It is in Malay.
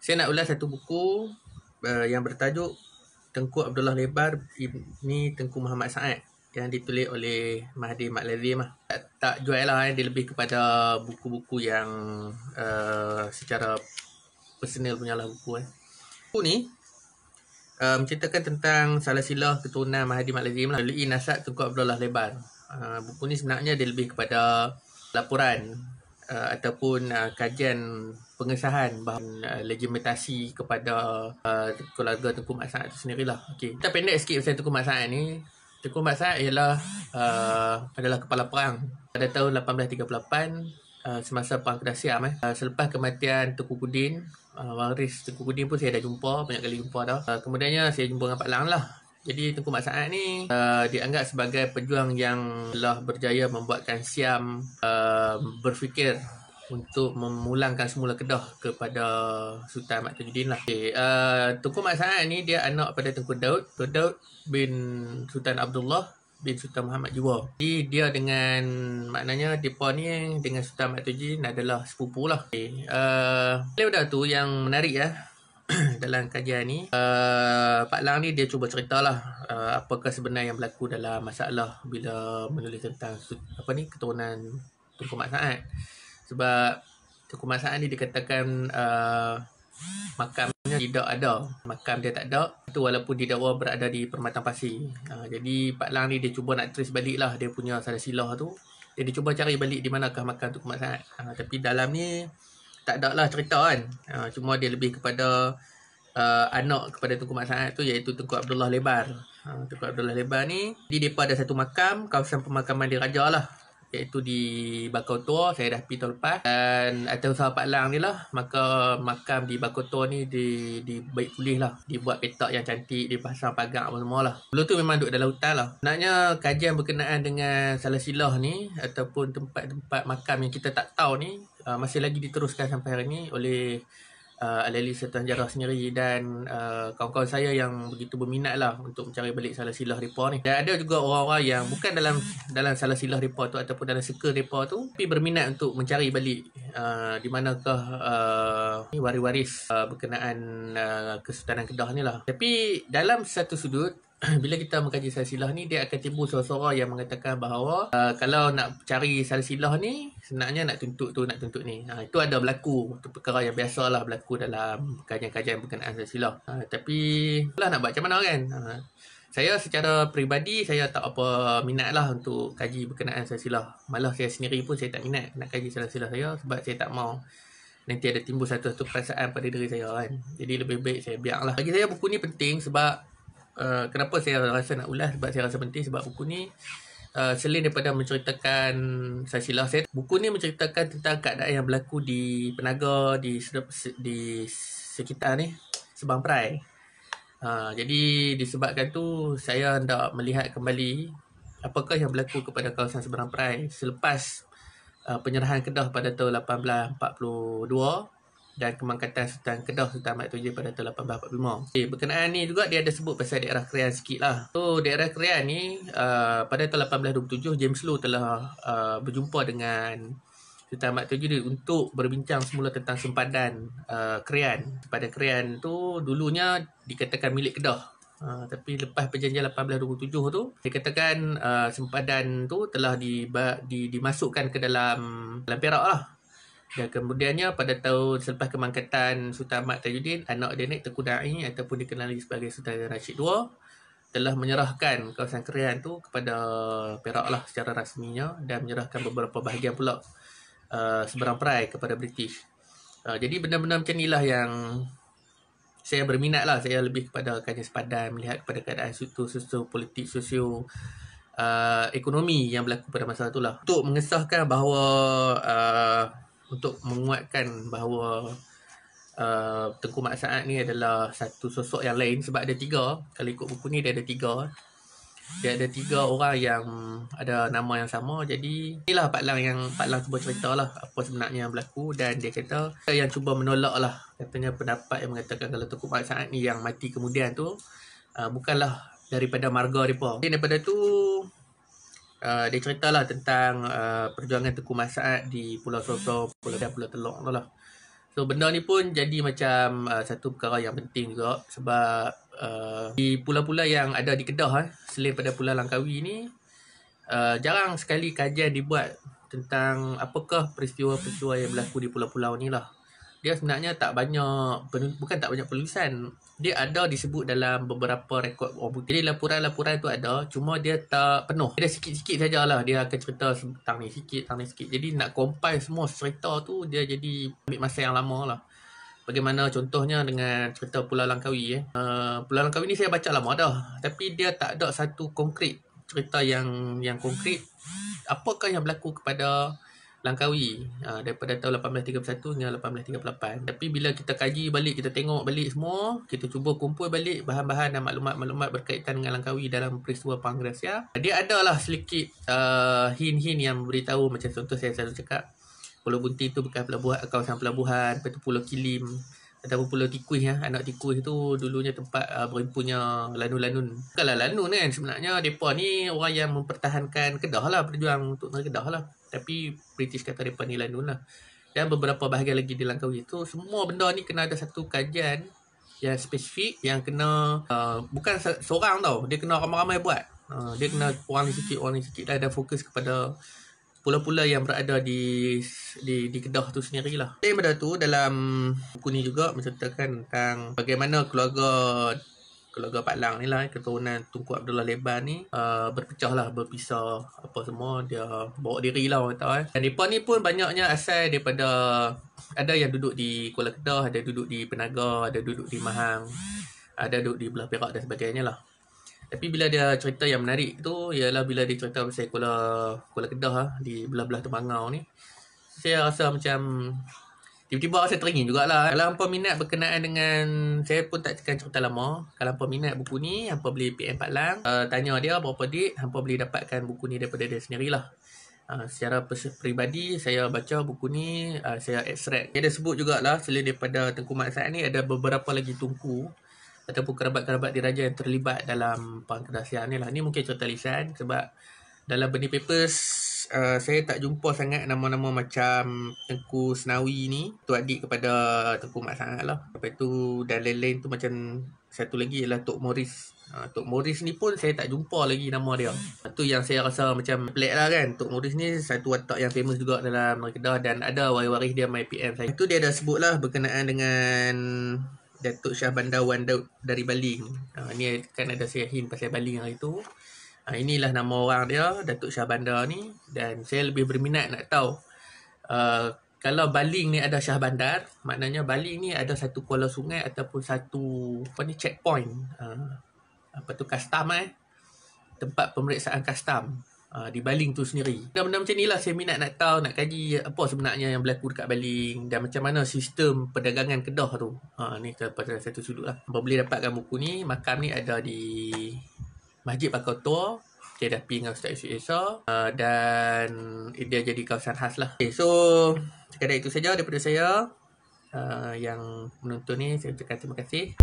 Saya nak ulas satu buku yang bertajuk Tengku Abdullah Lebar ini Tengku Muhammad Saad yang ditulis oleh Mahdi Mat Lazim lah. Tak jual lah, dia lebih kepada buku-buku yang secara personal punya lah buku. Buku ni menceritakan tentang silsilah keturunan Mahdi Mat Lazim lah, melalui nasab Tengku Abdullah Lebar. Buku ni sebenarnya dia lebih kepada laporan ataupun kajian pengesahan bahawa legitimasi kepada keluarga Tengku Mat Saad itu sendirilah. Okey, kita pendek sikit pasal Tengku Mat Saad ni. Tengku Mat Saad ialah adalah kepala perang pada tahun 1838 semasa perang Kedah Siam. Selepas kematian Tengku Kudin, waris Tengku Kudin pun saya dah jumpa, banyak kali jumpa dah. Kemudiannya saya jumpa dengan Pak Lang lah. Jadi Tengku Mat Saad ni dianggap sebagai pejuang yang telah berjaya membuatkan Siam berfikir untuk memulangkan semula Kedah kepada Sultan Ahmad Tajuddin lah. Tengku Mat Saad ni dia anak pada Tengku Daud, Daud bin Sultan Abdullah bin Sultan Muhammad Jua. Jadi dia dengan maknanya depa ni dengan Sultan Ahmad Tajuddin adalah sepupu lah. Daripada tu yang menarik dalam kajian ni, Pak Lang ni dia cuba ceritalah apakah sebenarnya yang berlaku dalam masalah bila menulis tentang keturunan Tengku Mat Saad. Sebab Tengku Mat Saad ni dikatakan makamnya tidak ada, makam dia tak ada itu walaupun didakwa berada di Permatang Pasir. Jadi Pak Lang ni dia cuba nak trace balik lah dia punya silsilah tu. Dia cuba cari balik di manakah makam Tengku Mat Saad. Tapi dalam ni tak ada lah cerita kan. Cuma dia lebih kepada anak kepada Tengku Mat Saad tu, iaitu Tengku Abdullah Lebar. Tengku Abdullah Lebar ni, mereka ada satu makam, kawasan pemakaman diraja lah, iaitu di Bakau Tua. Saya dah pergi tahun lepas. Dan atas usaha Pak Lang ni lah, maka makam di Bakau Tua ni dibaik pulih lah, dibuat petak yang cantik, dipasang pagar apa semua lah. Dulu tu memang duduk dalam hutan lah. Sebenarnya kajian berkenaan dengan silsilah ni ataupun tempat-tempat makam yang kita tak tahu ni masih lagi diteruskan sampai hari ni oleh ahli Sultan Jarrah sendiri dan kawan-kawan saya yang begitu berminat lah untuk mencari balik silsilah mereka ni. Dan ada juga orang-orang yang bukan dalam silsilah mereka tu ataupun dalam circle mereka tu, tapi berminat untuk mencari balik di manakah waris-waris berkenaan Kesultanan Kedah ni lah. Tapi dalam satu sudut bila kita mengkaji silsilah ni, dia akan timbul suara-suara yang mengatakan bahawa kalau nak cari silsilah ni, sebenarnya nak tuntut tu, nak tuntut ni. Itu ada berlaku. Itu perkara yang biasalah berlaku dalam kajian-kajian berkenaan silsilah. Tapi itulah nak buat macam mana kan. Saya secara peribadi, saya tak apa minat lah untuk kaji berkenaan silsilah. Malah saya sendiri pun saya tak minat nak kaji silsilah saya, sebab saya tak mau nanti ada timbul satu perasaan pada diri saya kan. Jadi lebih baik saya biarlah. Bagi saya buku ni penting sebab kenapa saya rasa nak ulas, sebab saya rasa penting sebab buku ni selain daripada menceritakan silsilah saya, buku ni menceritakan tentang keadaan yang berlaku di Penaga, di sekitar ni Sebang Perai. Jadi disebabkan tu saya hendak melihat kembali apakah yang berlaku kepada kawasan Seberang Perai selepas penyerahan Kedah pada tahun 1842 dan kemangkatan Sultan Kedah Sultan Ahmad Tajuddin pada tahun 1845. Berkenaan ni juga dia ada sebut pasal daerah Krian sikit lah. So daerah Krian ni pada tahun 1827 James Low telah berjumpa dengan Sultan Ahmad Tajuddin untuk berbincang semula tentang sempadan Krian. Sempadan Krian tu dulunya dikatakan milik Kedah. Tapi lepas perjanjian 1827 tu, dikatakan sempadan tu telah dimasukkan ke dalam Perak lah. Dan kemudiannya pada tahun selepas kemangkatan Sultan Ahmad Tajuddin, anak dia ni Tengku Da'i ataupun dikenali sebagai Sultan Rashid II telah menyerahkan kawasan Krian tu kepada Perak lah secara rasminya, dan menyerahkan beberapa bahagian pula Seberang Perai kepada British. Jadi benda-benda macam inilah yang saya berminat lah. Saya lebih kepada kajian sepadan, melihat kepada keadaan sosio-politik, ekonomi yang berlaku pada masa tu lah, untuk mengesahkan bahawa untuk menguatkan bahawa Tengku Mat Saad ni adalah satu sosok yang lain. Sebab ada tiga, kalau ikut buku ni dia ada tiga. Dia ada tiga orang yang ada nama yang sama. Jadi inilah Pak Lang cuba cerita lah apa sebenarnya yang berlaku. Dan dia kata yang cuba menolak lah, katanya pendapat yang mengatakan kalau Tengku Mat Saad ni yang mati kemudian tu bukanlah daripada marga mereka. Daripada tu dia ceritalah tentang perjuangan Tengku Mat Saad di Pulau Soso, Pulau Telok tu lah. So benda ni pun jadi macam satu perkara yang penting juga, sebab di pulau-pulau yang ada di Kedah selain pada Pulau Langkawi ni, jarang sekali kajian dibuat tentang apakah peristiwa-peristiwa yang berlaku di pulau-pulau ni lah. Dia sebenarnya bukan tak banyak penulisan, dia ada disebut dalam beberapa rekod orang putih. Jadi laporan-laporan tu ada, cuma dia tak penuh. Dia sikit-sikit sajalah, dia akan cerita tentang ni sikit, tentang ni sikit. Jadi nak compile semua cerita tu, dia jadi ambil masa yang lama lah. Bagaimana contohnya dengan cerita Pulau Langkawi. Pulau Langkawi ni saya baca lama dah, tapi dia tak ada satu konkret cerita yang konkret apakah yang berlaku kepada Langkawi daripada tahun 1831 hingga 1838. Tapi bila kita kaji balik, kita tengok balik semua, kita cuba kumpul balik bahan-bahan dan maklumat-maklumat berkaitan dengan Langkawi dalam peristiwa Perang Gracia, dia adalah sedikit hint-hint yang beritahu. Macam contoh saya selalu cakap, Pulau Bunti tu bekas pelabuhan, kawasan pelabuhan. Lepas tu Pulau Kilim ataupun Pulau Tikuih, anak Tikuih tu dulunya tempat berhimpunnya lanun-lanun. Bukanlah lanun kan, sebenarnya mereka ni orang yang mempertahankan Kedah lah, berjuang untuk negeri Kedah lah. Tapi British kata mereka ni lanun lah. Dan beberapa bahagian lagi di Langkawi tu, semua benda ni kena ada satu kajian yang spesifik, yang kena bukan seorang tau, dia kena ramai-ramai buat. Dia kena orang ni sikit lah, dan fokus kepada pulau-pulau yang berada di Kedah tu sendiri lah. Daripada tu, dalam buku ni juga menceritakan tentang bagaimana keluarga Pak Lang ni lah, keturunan Tunku Abdullah Leban ni berpisah, apa semua, dia bawa diri lah orang kata. Dan mereka ni pun banyaknya asal daripada, ada yang duduk di Kuala Kedah, ada duduk di Penaga, ada duduk di Mahang, ada duduk di Belah Perak dan sebagainya lah. Tapi bila dia cerita yang menarik tu ialah bila dia cerita pasal Kuala Kedah di belah-belah Terbangau ni, saya rasa macam tiba-tiba rasa teringin jugalah. Kalau hampa minat berkenaan dengan, saya pun tak tekan cerita lama, kalau hampa minat buku ni, hampa beli PM Pak Lang, tanya dia berapa duit, hampa boleh dapatkan buku ni daripada dia sendirilah. Secara peribadi, saya baca buku ni, saya extract. Dia ada sebut jugalah, selain daripada Tengku Mat Sa'ad ni, ada beberapa lagi tunku ataupun kerabat-kerabat diraja yang terlibat dalam Perang Gracia ni lah. Ni mungkin cerita lisan, sebab dalam benih papers saya tak jumpa sangat nama-nama macam Tengku Senawi ni, tu adik kepada Tengku Mat Sa'ad lah. Lepas tu dan lain-lain tu, macam satu lagi ialah Tok Morris. Tok Morris ni pun saya tak jumpa lagi nama dia. Tu yang saya rasa macam pelik lah kan. Tok Morris ni satu watak yang famous juga dalam Kedah, dan ada waris-waris dia main PM saya. Tu dia ada sebut lah berkenaan dengan Datuk Shah Bandar Wan Daud dari Baling. Ni kan ada saya hint pasal Baling hari tu. Inilah nama orang dia, Datuk Shah Bandar ni. Dan saya lebih berminat nak tahu, kalau Baling ni ada Shah Bandar, maknanya Baling ni ada satu kuala sungai ataupun satu checkpoint, custom, tempat pemeriksaan custom di Baling tu sendiri. Benda-benda macam ni lah saya minat nak tahu, nak kaji apa sebenarnya yang berlaku dekat Baling, dan macam mana sistem perdagangan Kedah tu. Ni pada satu sudut lah. Boleh dapatkan buku ni. Makam ni ada di Masjid Bakau Tua, Kedapi dengan Ustaz Yusuf Esa, dan dia jadi kawasan khas lah. Okay, so sekadar itu saja daripada saya. Yang menonton ni, saya ucapkan terima kasih.